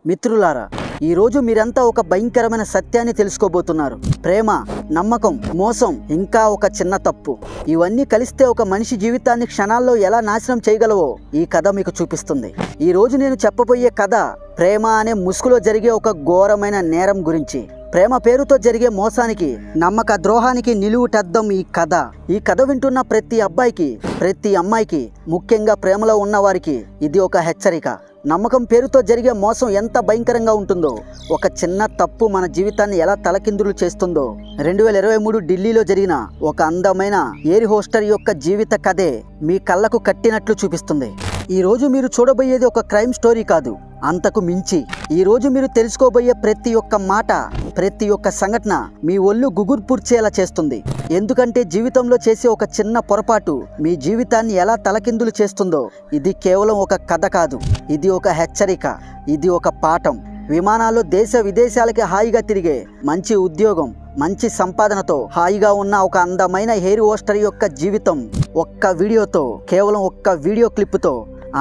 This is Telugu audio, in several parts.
మిత్రులారా, ఈరోజు మీరంతా ఒక భయంకరమైన సత్యాన్ని తెలుసుకోబోతున్నారు. ప్రేమ, నమ్మకం, మోసం, ఇంకా ఒక చిన్న తప్పు, ఇవన్నీ కలిస్తే ఒక మనిషి జీవితాన్ని క్షణాల్లో ఎలా నాశనం చేయగలవో ఈ కథ మీకు చూపిస్తుంది. ఈరోజు నేను చెప్పబోయే కథ ప్రేమ అనే ముసుగులో జరిగే ఒక ఘోరమైన నేరం గురించి. ప్రేమ పేరుతో జరిగే మోసానికి, నమ్మక ద్రోహానికి నిలువుటద్దం ఈ కథ. ఈ కథ వింటున్న ప్రతి అబ్బాయికి, ప్రతి అమ్మాయికి, ముఖ్యంగా ప్రేమలో ఉన్నవారికి ఇది ఒక హెచ్చరిక. నమ్మకం పేరుతో జరిగే మోసం ఎంత భయంకరంగా ఉంటుందో, ఒక చిన్న తప్పు మన జీవితాన్ని ఎలా తలకిందులు చేస్తుందో 2023 ఢిల్లీలో జరిగిన ఒక అందమైన ఎయిర్ హోస్టర్ యొక్క జీవిత కథే మీ కళ్ళకు కట్టినట్లు చూపిస్తుంది. ఈరోజు మీరు చూడబోయేది ఒక క్రైమ్ స్టోరీ కాదు, అంతకు మించి. ఈరోజు మీరు తెలుసుకోబోయే ప్రతి ఒక్క మాట, ప్రతి ఒక్క సంఘటన మీ ఒళ్ళు గుగుర్పుర్చేలా చేస్తుంది. ఎందుకంటే జీవితంలో చేసే ఒక చిన్న పొరపాటు మీ జీవితాన్ని ఎలా తలకిందులు చేస్తుందో ఇది కేవలం ఒక కథ కాదు, ఇది ఒక హెచ్చరిక, ఇది ఒక పాఠం. విమానాల్లో దేశ విదేశాలకి హాయిగా తిరిగే, మంచి ఉద్యోగం, మంచి సంపాదనతో హాయిగా ఉన్న ఒక అందమైన ఎయిర్ హోస్టర్ యొక్క జీవితం ఒక్క వీడియోతో, కేవలం ఒక్క వీడియో క్లిప్తో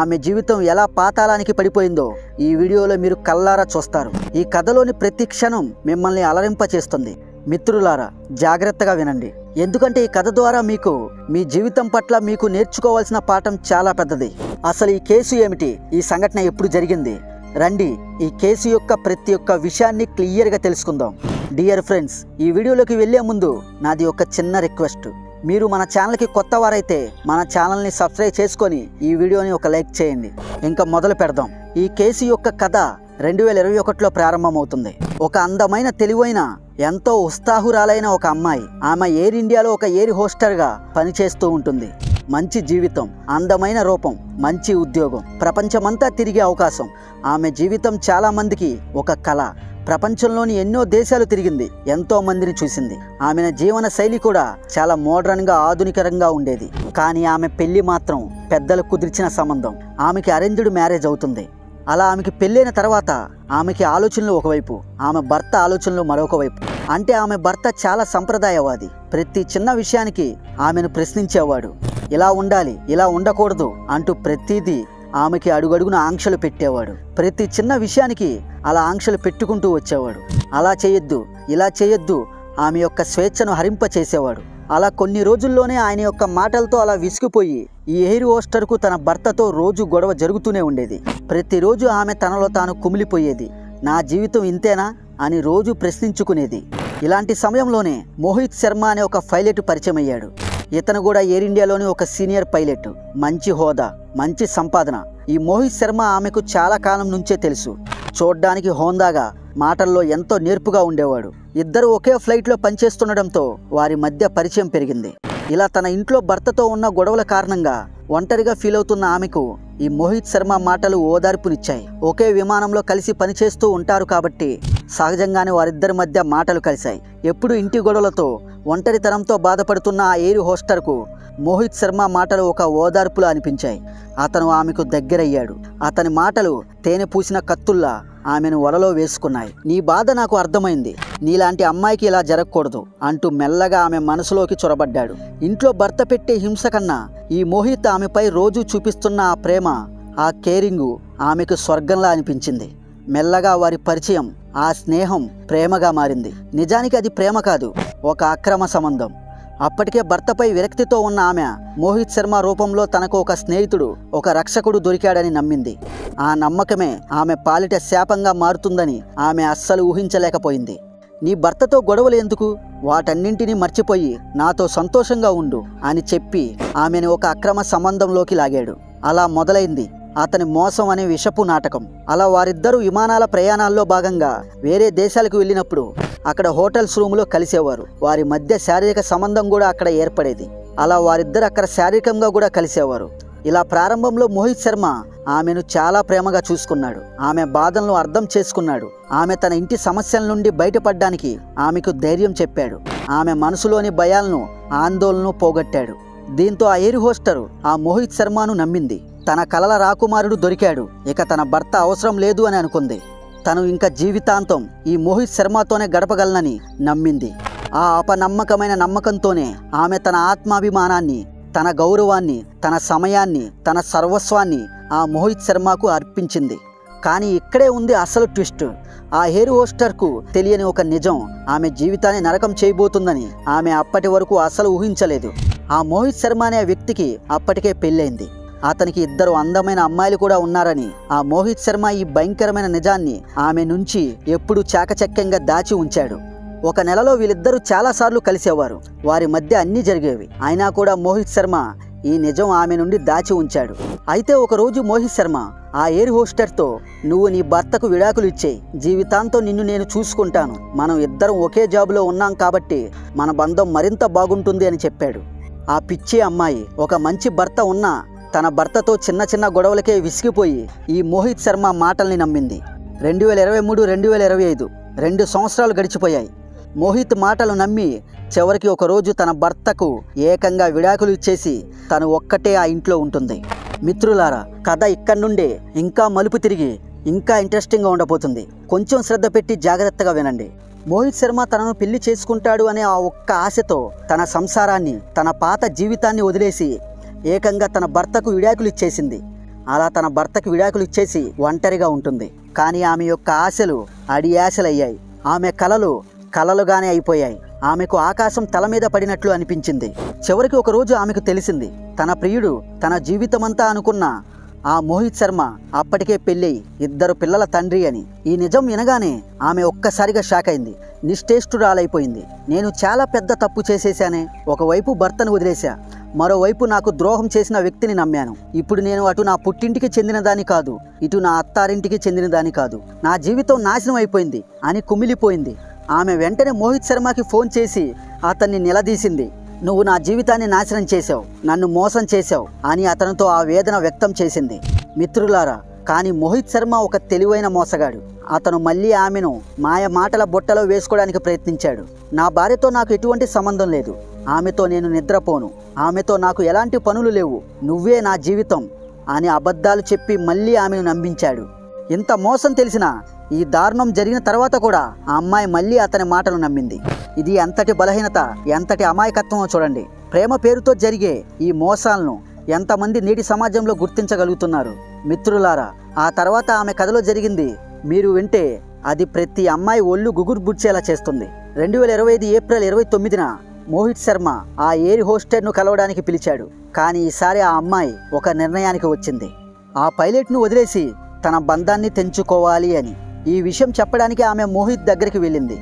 ఆమె జీవితం ఎలా పాతాళానికి పడిపోయిందో ఈ వీడియోలో మీరు కళ్ళారా చూస్తారు. ఈ కథలోని ప్రతి క్షణం మిమ్మల్ని అలరింపచేస్తుంది. మిత్రులారా, జాగ్రత్తగా వినండి, ఎందుకంటే ఈ కథ ద్వారా మీకు మీ జీవితం పట్ల మీకు నేర్చుకోవాల్సిన పాఠం చాలా పెద్దది. అసలు ఈ కేసు ఏమిటి, ఈ సంఘటన ఎప్పుడు జరిగింది, రండి ఈ కేసు యొక్క ప్రతి ఒక్క విషయాన్ని క్లియర్గా తెలుసుకుందాం. డియర్ ఫ్రెండ్స్, ఈ వీడియోలోకి వెళ్ళే ముందు నాది ఒక చిన్న రిక్వెస్ట్. మీరు మన ఛానల్కి కొత్త వారైతే మన ఛానల్ని సబ్స్క్రైబ్ చేసుకొని ఈ వీడియోని ఒక లైక్ చేయండి. ఇంకా మొదలు పెడదాం. ఈ కేసు యొక్క కథ 2021లో ప్రారంభమవుతుంది. ఒక అందమైన, తెలివైన, ఎంతో ఉత్సాహురాలైన ఒక అమ్మాయి, ఆమె ఎయిర్ ఇండియాలో ఒక ఎయిర్ హోస్టర్గా పనిచేస్తూ ఉంటుంది. మంచి జీవితం, అందమైన రూపం, మంచి ఉద్యోగం, ప్రపంచమంతా తిరిగే అవకాశం. ఆమె జీవితం చాలా మందికి ఒక కళ. ప్రపంచంలోని ఎన్నో దేశాలు తిరిగింది, ఎంతో మందిని చూసింది. ఆమె జీవన శైలి కూడా చాలా మోడ్రన్గా, ఆధునికరంగా ఉండేది. కానీ ఆమె పెళ్లి మాత్రం పెద్దలు కుదిర్చిన సంబంధం. ఆమెకి అరేంజ్డ్ మ్యారేజ్ అవుతుంది. అలా ఆమెకి పెళ్ళైన తర్వాత ఆమెకి ఆలోచనలు ఒకవైపు, ఆమె భర్త ఆలోచనలు మరొక వైపు. అంటే ఆమె భర్త చాలా సంప్రదాయవాది. ప్రతి చిన్న విషయానికి ఆమెను ప్రశ్నించేవాడు. ఇలా ఉండాలి, ఇలా ఉండకూడదు అంటూ ప్రతిదీ ఆమెకి అడుగడుగున ఆంక్షలు పెట్టేవాడు. ప్రతి చిన్న విషయానికి అలా ఆంక్షలు పెట్టుకుంటూ వచ్చేవాడు. అలా చేయొద్దు, ఇలా చేయొద్దు, ఆమె యొక్క స్వేచ్ఛను హరింపచేసేవాడు. అలా కొన్ని రోజుల్లోనే ఆయన యొక్క మాటలతో అలా విసిగిపోయి ఈ ఎయిర్ హోస్టర్కు తన భర్తతో రోజు గొడవ జరుగుతూనే ఉండేది. ప్రతిరోజు ఆమె తనలో తాను కుమిలిపోయేది. నా జీవితం ఇంతేనా అని రోజు ప్రశ్నించుకునేది. ఇలాంటి సమయంలోనే మోహిత్ శర్మ అనే ఒక పైలట్ పరిచయం అయ్యాడు. ఇతను కూడా ఎయిర్ ఇండియాలోని ఒక సీనియర్ పైలట్, మంచి హోదా, మంచి సంపాదన. ఈ మోహిత్ శర్మ ఆమెకు చాలా కాలం నుంచే తెలుసు. చూడ్డానికి హోందాగా, మాటల్లో ఎంతో నేర్పుగా ఉండేవాడు. ఇద్దరు ఒకే ఫ్లైట్లో పనిచేస్తుండడంతో వారి మధ్య పరిచయం పెరిగింది. ఇలా తన ఇంట్లో భర్తతో ఉన్న గొడవల కారణంగా ఒంటరిగా ఫీల్ అవుతున్న ఆమెకు ఈ మోహిత్ శర్మ మాటలు ఓదార్పునిచ్చాయి. ఒకే విమానంలో కలిసి పనిచేస్తూ ఉంటారు కాబట్టి సహజంగానే వారిద్దరి మధ్య మాటలు కలిశాయి. ఎప్పుడు ఇంటి గొడవలతో, ఒంటరితనంతో బాధపడుతున్న ఆ ఎయిర్ హోస్టర్కు మోహిత్ శర్మ మాటలు ఒక ఓదార్పులా అనిపించాయి. అతను ఆమెకు దగ్గరయ్యాడు. అతని మాటలు తేనె పూసిన కత్తుల్లా ఆమెను వలలో వేసుకున్నాయి. నీ బాధ నాకు అర్థమైంది, నీలాంటి అమ్మాయికి ఇలా జరగకూడదు అంటూ మెల్లగా ఆమె మనసులోకి చొరబడ్డాడు. ఇంట్లో భర్త పెట్టే హింస కన్నా ఈ మోహిత్ ఆమెపై రోజు చూపిస్తున్న ఆ ప్రేమ, ఆ కేరింగు ఆమెకు స్వర్గంలా అనిపించింది. మెల్లగా వారి పరిచయం, ఆ స్నేహం ప్రేమగా మారింది. నిజానికి అది ప్రేమ కాదు, ఒక అక్రమ సంబంధం. అప్పటికే భర్తపై విరక్తితో ఉన్న ఆమె మోహిత్ శర్మ రూపంలో తనకు ఒక స్నేహితుడు, ఒక రక్షకుడు దొరికాడని నమ్మింది. ఆ నమ్మకమే ఆమె పాలిట శాపంగా మారుతుందని ఆమె అస్సలు ఊహించలేకపోయింది. నీ భర్తతో గొడవలు ఎందుకు, వాటన్నింటినీ మర్చిపోయి నాతో సంతోషంగా ఉండు అని చెప్పి ఆమెను ఒక అక్రమ సంబంధంలోకి లాగాడు. అలా మొదలైంది అతని మోసం అనే విషపు నాటకం. అలా వారిద్దరూ విమానాల ప్రయాణాల్లో భాగంగా వేరే దేశాలకు వెళ్ళినప్పుడు అక్కడ హోటల్స్ రూములో కలిసేవారు. వారి మధ్య శారీరక సంబంధం కూడా అక్కడ ఏర్పడేది. అలా వారిద్దరు అక్కడ శారీరకంగా కూడా కలిసేవారు. ఇలా ప్రారంభంలో మోహిత్ శర్మ ఆమెను చాలా ప్రేమగా చూసుకున్నాడు. ఆమె బాధలను అర్థం చేసుకున్నాడు. ఆమె తన ఇంటి సమస్యల నుండి బయటపడడానికి ఆమెకు ధైర్యం చెప్పాడు. ఆమె మనసులోని భయాలను, ఆందోళనను పోగొట్టాడు. దీంతో ఆ ఎయిర్ హోస్టర్ ఆ మోహిత్ శర్మను నమ్మింది. తన కలల రాకుమారుడు దొరికాడు, ఇక తన భర్త అవసరం లేదు అని అనుకుంది. తను ఇంకా జీవితాంతం ఈ మోహిత్ శర్మతోనే గడపగలనని నమ్మింది. ఆ అపనమ్మకమైన నమ్మకంతోనే ఆమె తన ఆత్మాభిమానాన్ని, తన గౌరవాన్ని, తన సమయాన్ని, తన సర్వస్వాన్ని ఆ మోహిత్ శర్మకు అర్పించింది. కానీ ఇక్కడే ఉంది అసలు ట్విస్ట్. ఆ ఎయిర్ హోస్టర్కు తెలియని ఒక నిజం ఆమె జీవితాన్ని నరకం చేయబోతుందని ఆమె అప్పటి వరకు అసలు ఊహించలేదు. ఆ మోహిత్ శర్మ అనే వ్యక్తికి అప్పటికే పెళ్ళైంది. అతనికి 2 అందమైన అమ్మాయిలు కూడా ఉన్నారని ఆ మోహిత్ శర్మ ఈ భయంకరమైన నిజాన్ని ఆమె నుంచి ఎప్పుడూ చాకచక్యంగా దాచి ఉంచాడు. ఒక నెలలో వీళ్ళిద్దరూ చాలాసార్లు కలిసేవారు. వారి మధ్య అన్నీ జరిగేవి. అయినా కూడా మోహిత్ శర్మ ఈ నిజం ఆమె నుండి దాచి ఉంచాడు. అయితే ఒకరోజు మోహిత్ శర్మ ఆ ఎయిర్ హోస్టర్తో, నువ్వు నీ భర్తకు విడాకులు ఇచ్చేయి, జీవితాంతం నిన్ను నేను చూసుకుంటాను, మనం ఇద్దరం ఒకే జాబ్లో ఉన్నాం కాబట్టి మన బంధం మరింత బాగుంటుంది అని చెప్పాడు. ఆ పిచ్చి అమ్మాయి ఒక మంచి భర్త ఉన్నా తన భర్తతో చిన్న చిన్న గొడవలకే విసిగిపోయి ఈ మోహిత్ శర్మ మాటల్ని నమ్మింది. 2023, 2025 2 సంవత్సరాలు గడిచిపోయాయి. మోహిత్ మాటలు నమ్మి చివరికి ఒకరోజు తన భర్తకు ఏకంగా విడాకులు ఇచ్చేసి తను ఒక్కటే ఆ ఇంట్లో ఉంటుంది. మిత్రులారా, కథ ఇక్కడి నుండే ఇంకా మలుపు తిరిగి ఇంకా ఇంట్రెస్టింగ్గా ఉండబోతుంది. కొంచెం శ్రద్ధ పెట్టి జాగ్రత్తగా వినండి. మోహిత్ శర్మ తనను పెళ్లి చేసుకుంటాడు అనే ఆ ఒక్క ఆశతో తన సంసారాన్ని, తన పాత జీవితాన్ని వదిలేసి ఏకంగా తన భర్తకు విడాకులు ఇచ్చేసింది. అలా తన భర్తకు విడాకులు ఇచ్చేసి ఒంటరిగా ఉంటుంది. కానీ ఆమె యొక్క ఆశలు అడియాశలయ్యాయి. ఆమె కలలుగానే అయిపోయాయి. ఆమెకు ఆకాశం తల మీద పడినట్లు అనిపించింది. చివరికి ఒకరోజు ఆమెకు తెలిసింది, తన ప్రియుడు తన జీవితమంతా అనుకున్న ఆ మోహిత్ శర్మ అప్పటికే పెళ్ళై 2 పిల్లల తండ్రి అని. ఈ నిజం వినగానే ఆమె ఒక్కసారిగా షాక్ అయింది. నిశ్చేష్టురాలైపోయింది. నేను చాలా పెద్ద తప్పు చేసేశానే. ఒకవైపు భర్తను వదిలేశా, మరోవైపు నాకు ద్రోహం చేసిన వ్యక్తిని నమ్మాను. ఇప్పుడు నేను అటు నా పుట్టింటికి చెందినదాని కాదు, ఇటు నా అత్తారింటికి చెందినదాని కాదు. నా జీవితం నాశనం అయిపోయింది అని కుమిలిపోయింది. ఆమె వెంటనే మోహిత్ శర్మకి ఫోన్ చేసి అతన్ని నిలదీసింది. నువ్వు నా జీవితాన్ని నాశనం చేశావు, నన్ను మోసం చేశావు అని అతనితో ఆ వేదన వ్యక్తం చేసింది. మిత్రులారా, కానీ మోహిత్ శర్మ ఒక తెలివైన మోసగాడు. అతను మళ్ళీ ఆమెను మాయ మాటల బొట్టలో వేసుకోవడానికి ప్రయత్నించాడు. నా భార్యతో నాకు ఎటువంటి సంబంధం లేదు, ఆమెతో నేను నిద్రపోను, ఆమెతో నాకు ఎలాంటి పనులు లేవు, నువ్వే నా జీవితం అని అబద్ధాలు చెప్పి మళ్ళీ ఆమెను నమ్మించాడు. ఇంత మోసం తెలిసినా ఈ దారుణం జరిగిన తర్వాత కూడా ఆ అమ్మాయి మళ్ళీ అతని మాటలు నమ్మింది. ఇది ఎంతటి బలహీనత, ఎంతటి అమాయకత్వమో చూడండి. ప్రేమ పేరుతో జరిగే ఈ మోసాలను ఎంతమంది నేటి సమాజంలో గుర్తించగలుగుతున్నారు? మిత్రులారా, ఆ తర్వాత ఆమె కథలో జరిగింది మీరు వింటే అది ప్రతి అమ్మాయి ఒళ్ళు గుగుర్బుడ్చేలా చేస్తుంది. 2025 ఏప్రిల్ 29న మోహిత్ శర్మ ఆ ఎయిర్ హోస్టర్ను కలవడానికి పిలిచాడు. కానీ ఈసారి ఆ అమ్మాయి ఒక నిర్ణయానికి వచ్చింది. ఆ పైలట్ను వదిలేసి తన బంధాన్ని తెంచుకోవాలి అని. ఈ విషయం చెప్పడానికి ఆమె మోహిత్ దగ్గరికి వెళ్ళింది.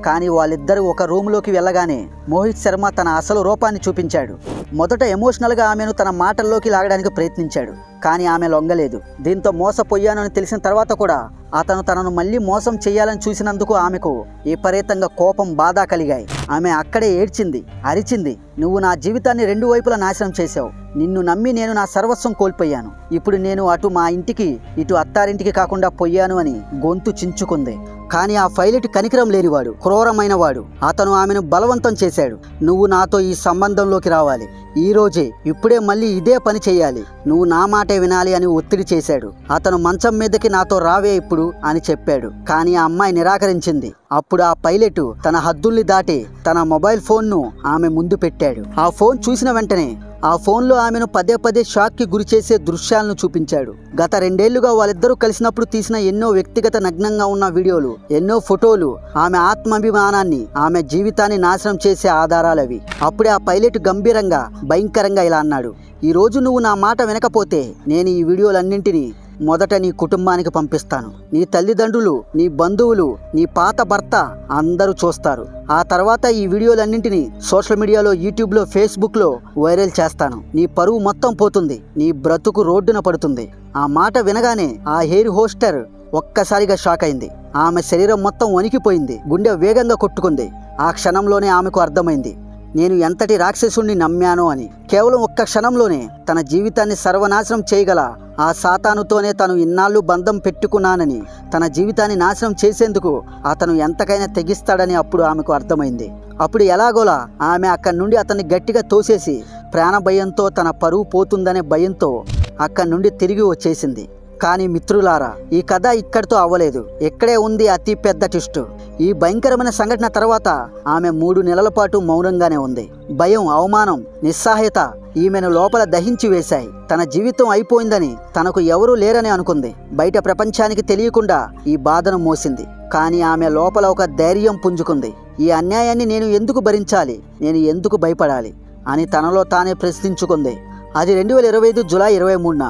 కానీ వాళ్ళిద్దరూ ఒక రూమ్లోకి వెళ్ళగానే మోహిత్ శర్మ తన అసలు రూపాన్ని చూపించాడు. మొదట ఎమోషనల్గా ఆమెను తన మాటల్లోకి లాగడానికి ప్రయత్నించాడు. కానీ ఆమె లొంగలేదు. దీంతో మోసపోయాను అని తెలిసిన తర్వాత కూడా అతను తనను మళ్ళీ మోసం చేయాలని చూసినందుకు ఆమెకు విపరీతంగా కోపం, బాధ కలిగాయి. ఆమె అక్కడే ఏడ్చింది, అరిచింది. నువ్వు నా జీవితాన్ని 2 వైపులా నాశనం చేశావు. నిన్ను నమ్మి నేను నా సర్వస్వం కోల్పోయాను. ఇప్పుడు నేను అటు మా ఇంటికి, ఇటు అత్తారింటికి కాకుండా పోయాను అని గొంతు చించుకుంది. కానీ ఆ పైలట్ కనికరం లేనివాడు, క్రూరమైన వాడు. అతను ఆమెను బలవంతం చేశాడు. నువ్వు నాతో ఈ సంబంధంలోకి రావాలి, ఈ రోజే, ఇప్పుడే, మళ్ళీ ఇదే పని చేయాలి, నువ్వు నా మాటే వినాలి అని ఒత్తిడి చేశాడు. అతను మంచం మీదకి నాతో రావే ఇప్పుడు అని చెప్పాడు. కానీ ఆ అమ్మాయి నిరాకరించింది. అప్పుడు ఆ పైలట్ తన హద్దుల్ని దాటి తన మొబైల్ ఫోన్ను ఆమె ముందు పెట్టాడు. ఆ ఫోన్ చూసిన వెంటనే ఆ ఫోన్లో ఆమెను పదే పదే షాక్కి గురి చేసే దృశ్యాలను చూపించాడు. గత 2 ఏళ్లుగా వాళ్ళిద్దరూ కలిసినప్పుడు తీసిన ఎన్నో వ్యక్తిగత నగ్నంగా ఉన్న వీడియోలు, ఎన్నో ఫోటోలు ఆమె ఆత్మాభిమానాన్ని, ఆమె జీవితాన్ని నాశనం చేసే ఆధారాలవి. అప్పుడే ఆ పైలట్ గంభీరంగా, భయంకరంగా ఇలా అన్నాడు, ఈ రోజు నువ్వు నా మాట వినకపోతే నేను ఈ వీడియోలన్నింటినీ మొదట నీ కుటుంబానికి పంపిస్తాను. నీ తల్లిదండ్రులు, నీ బంధువులు, నీ పాత భర్త అందరూ చూస్తారు. ఆ తర్వాత ఈ వీడియోలన్నింటినీ సోషల్ మీడియాలో, యూట్యూబ్లో, ఫేస్బుక్లో వైరల్ చేస్తాను. నీ పరువు మొత్తం పోతుంది, నీ బ్రతుకు రోడ్డున పడుతుంది. ఆ మాట వినగానే ఆ ఎయిర్ హోస్టర్ ఒక్కసారిగా షాక్ అయింది. ఆమె శరీరం మొత్తం వణికిపోయింది, గుండె వేగంగా కొట్టుకుంది. ఆ క్షణంలోనే ఆమెకు అర్థమైంది, నేను ఎంతటి రాక్షసుణ్ణి నమ్మానో అని. కేవలం ఒక్క క్షణంలోనే తన జీవితాన్ని సర్వనాశనం చేయగల ఆ సాతానుతోనే తను ఇన్నాళ్ళు బంధం పెట్టుకున్నానని, తన జీవితాన్ని నాశనం చేసేందుకు అతను ఎంతకైనా తెగిస్తాడని అప్పుడు ఆమెకు అర్థమైంది. అప్పుడు ఎలాగోలా ఆమె అక్కడి నుండి అతన్ని గట్టిగా తోసేసి ప్రాణ భయంతో, తన పరువు పోతుందనే భయంతో అక్కడి నుండి తిరిగి వచ్చేసింది. కానీ మిత్రులారా, ఈ కథ ఇక్కడితో అవ్వలేదు. ఇక్కడే ఉంది అతి పెద్ద ట్విస్ట్. ఈ భయంకరమైన సంఘటన తర్వాత ఆమె 3 నెలల పాటు మౌనంగానే ఉంది. భయం, అవమానం, నిస్సహాయత ఈమెను లోపల దహించి వేశాయి. తన జీవితం అయిపోయిందని, తనకు ఎవరూ లేరని అనుకుంది. బయట ప్రపంచానికి తెలియకుండా ఈ బాధను మోసింది. కానీ ఆమె లోపల ఒక ధైర్యం పుంజుకుంది. ఈ అన్యాయాన్ని నేను ఎందుకు భరించాలి, నేను ఎందుకు భయపడాలి అని తనలో తానే ప్రశ్నించుకుంది. అది 2025 జూలై 23న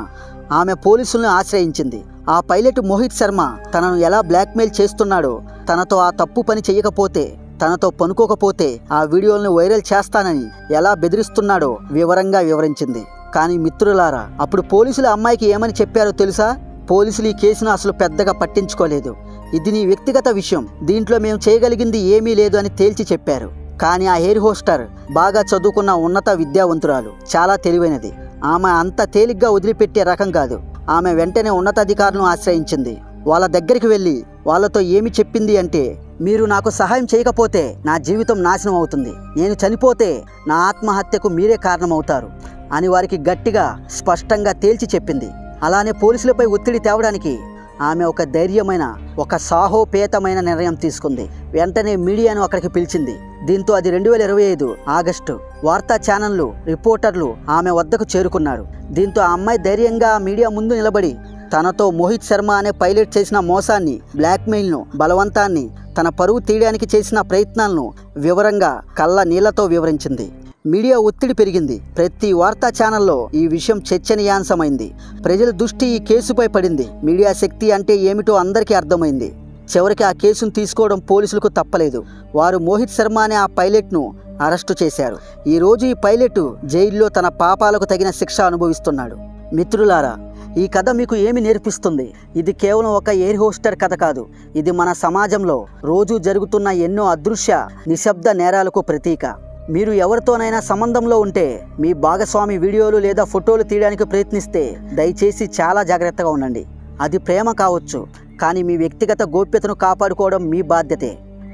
ఆమె పోలీసులను ఆశ్రయించింది. ఆ పైలట్ మోహిత్ శర్మ తనను ఎలా బ్లాక్మెయిల్ చేస్తున్నాడో, తనతో ఆ తప్పు పని చేయకపోతే, తనతో పనుకోకపోతే ఆ వీడియోలను వైరల్ చేస్తానని ఎలా బెదిరిస్తున్నాడో వివరంగా వివరించింది. కానీ మిత్రులారా, అప్పుడు పోలీసులు అమ్మాయికి ఏమని చెప్పారో తెలుసా? పోలీసులు ఈ కేసును అసలు పెద్దగా పట్టించుకోలేదు. ఇది నీ వ్యక్తిగత విషయం, దీంట్లో మేము చేయగలిగింది ఏమీ లేదు అని తేల్చి చెప్పారు. కానీ ఆ ఎయిర్ హోస్టర్ బాగా చదువుకున్న ఉన్నత విద్యావంతురాలు, చాలా తెలివైనది. ఆమె అంత తేలిగ్గా వదిలిపెట్టే రకం కాదు. ఆమె వెంటనే ఉన్నతాధికారులను ఆశ్రయించింది. వాళ్ళ దగ్గరికి వెళ్ళి వాళ్ళతో ఏమి చెప్పింది అంటే, మీరు నాకు సహాయం చేయకపోతే నా జీవితం నాశనం అవుతుంది, నేను చనిపోతే నా ఆత్మహత్యకు మీరే కారణమవుతారు అని వారికి గట్టిగా స్పష్టంగా తేల్చి చెప్పింది. అలానే పోలీసులపై ఒత్తిడి తేవడానికి ఆమె ఒక ధైర్యమైన, ఒక సాహోపేతమైన నిర్ణయం తీసుకుంది. వెంటనే మీడియాను అక్కడికి పిలిచింది. దీంతో అది 2025 ఆగస్టు. వార్తా ఛానళ్లు, రిపోర్టర్లు ఆమె వద్దకు చేరుకున్నారు. దీంతో ఆ అమ్మాయి ధైర్యంగా మీడియా ముందు నిలబడి తనతో మోహిత్ శర్మ అనే పైలట్ చేసిన మోసాన్ని, బ్లాక్మెయిల్ను, బలవంతాన్ని, తన పరువు తీయడానికి చేసిన ప్రయత్నాలను వివరంగా కళ్ళ నీళ్లతో వివరించింది. మీడియా ఒత్తిడి పెరిగింది. ప్రతి వార్తా ఛానల్లో ఈ విషయం చర్చనీయాంశమైంది. ప్రజల దృష్టి ఈ కేసుపై పడింది. మీడియా శక్తి అంటే ఏమిటో అందరికీ అర్థమైంది. చివరికి ఆ కేసును తీసుకోవడం పోలీసులకు తప్పలేదు. వారు మోహిత్ శర్మ అనే ఆ పైలట్ను అరెస్టు చేశారు. ఈ రోజు ఈ పైలట్ జైల్లో తన పాపాలకు తగిన శిక్ష అనుభవిస్తున్నాడు. మిత్రులారా, ఈ కథ మీకు ఏమి నేర్పిస్తుంది? ఇది కేవలం ఒక ఎయిర్ హోస్టర్ కథ కాదు. ఇది మన సమాజంలో రోజు జరుగుతున్న ఎన్నో అదృశ్య, నిశ్శబ్ద నేరాలకు ప్రతీక. మీరు ఎవరితోనైనా సంబంధంలో ఉంటే, మీ భాగస్వామి వీడియోలు లేదా ఫోటోలు తీయడానికి ప్రయత్నిస్తే దయచేసి చాలా జాగ్రత్తగా ఉండండి. అది ప్రేమ కావచ్చు, కానీ మీ వ్యక్తిగత గోప్యతను కాపాడుకోవడం మీ బాధ్యతే.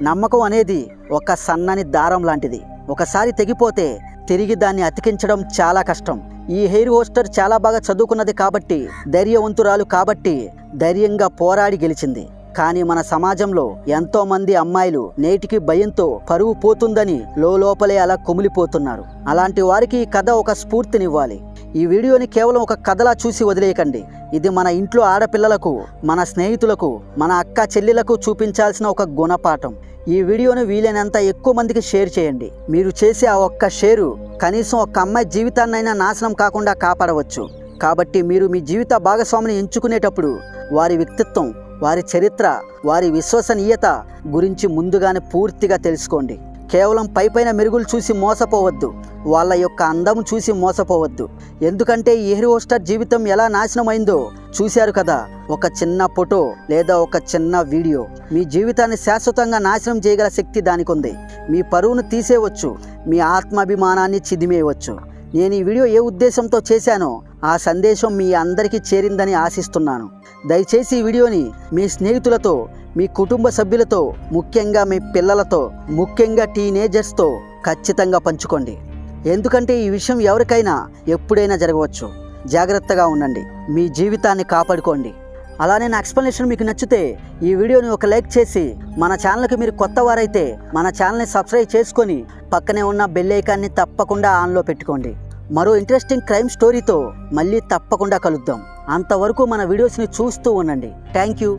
నమ్మకం అనేది ఒక సన్నని దారం లాంటిది. ఒకసారి తెగిపోతే తిరిగి దాన్ని అతికించడం చాలా కష్టం. ఈ ఎయిర్ హోస్టర్ చాలా బాగా చదువుకున్నది కాబట్టి, ధైర్యవంతురాలు కాబట్టి ధైర్యంగా పోరాడి గెలిచింది. కానీ మన సమాజంలో ఎంతో మంది అమ్మాయిలు నేటికి భయంతో పరువు పోతుందని లోపలే అలా కుమిలిపోతున్నారు. అలాంటి వారికి ఈ కథ ఒక స్ఫూర్తినివ్వాలి. ఈ వీడియోని కేవలం ఒక కథలా చూసి వదిలేయకండి. ఇది మన ఇంట్లో ఆడపిల్లలకు, మన స్నేహితులకు, మన అక్క చెల్లెలకు చూపించాల్సిన ఒక గుణపాఠం. ఈ వీడియోను వీలైనంత ఎక్కువ మందికి షేర్ చేయండి. మీరు చేసే ఆ ఒక్క షేరు కనీసం ఒక అమ్మాయి జీవితాన్నైనా నాశనం కాకుండా కాపాడవచ్చు. కాబట్టి మీరు మీ జీవిత భాగస్వామిని ఎంచుకునేటప్పుడు వారి వ్యక్తిత్వం, వారి చరిత్ర, వారి విశ్వసనీయత గురించి ముందుగానే పూర్తిగా తెలుసుకోండి. కేవలం పైపైన మెరుగులు చూసి మోసపోవద్దు. వాళ్ళ యొక్క అందం చూసి మోసపోవద్దు. ఎందుకంటే ఈ ఎయిర్ హోస్టర్ జీవితం ఎలా నాశనమైందో చూశారు కదా. ఒక చిన్న ఫోటో లేదా ఒక చిన్న వీడియో మీ జీవితాన్ని శాశ్వతంగా నాశనం చేయగల శక్తి దానికి ఉంది. మీ పరువును తీసేయవచ్చు, మీ ఆత్మాభిమానాన్ని చిదిమేయవచ్చు. నేను ఈ వీడియో ఏ ఉద్దేశంతో చేశానో ఆ సందేశం మీ అందరికీ చేరిందని ఆశిస్తున్నాను. దయచేసి ఈ వీడియోని మీ స్నేహితులతో, మీ కుటుంబ సభ్యులతో, ముఖ్యంగా మీ పిల్లలతో, ముఖ్యంగా టీనేజర్స్తో ఖచ్చితంగా పంచుకోండి. ఎందుకంటే ఈ విషయం ఎవరికైనా ఎప్పుడైనా జరగవచ్చు. జాగ్రత్తగా ఉండండి. మీ జీవితాన్ని కాపాడుకోండి. అలానే నా ఎక్స్ప్లెనేషన్ మీకు నచ్చితే ఈ వీడియోని ఒక లైక్ చేసి, మన ఛానల్కి మీరు కొత్త వారైతే మన ఛానల్ని సబ్స్క్రైబ్ చేసుకొని పక్కనే ఉన్న బెల్ ఐకాన్ని తప్పకుండా ఆన్లో పెట్టుకోండి. మరో ఇంట్రెస్టింగ్ క్రైమ్ స్టోరీతో మళ్ళీ తప్పకుండా కలుద్దాం. అంతవరకు మన వీడియోస్ని చూస్తూ ఉండండి. Thank you.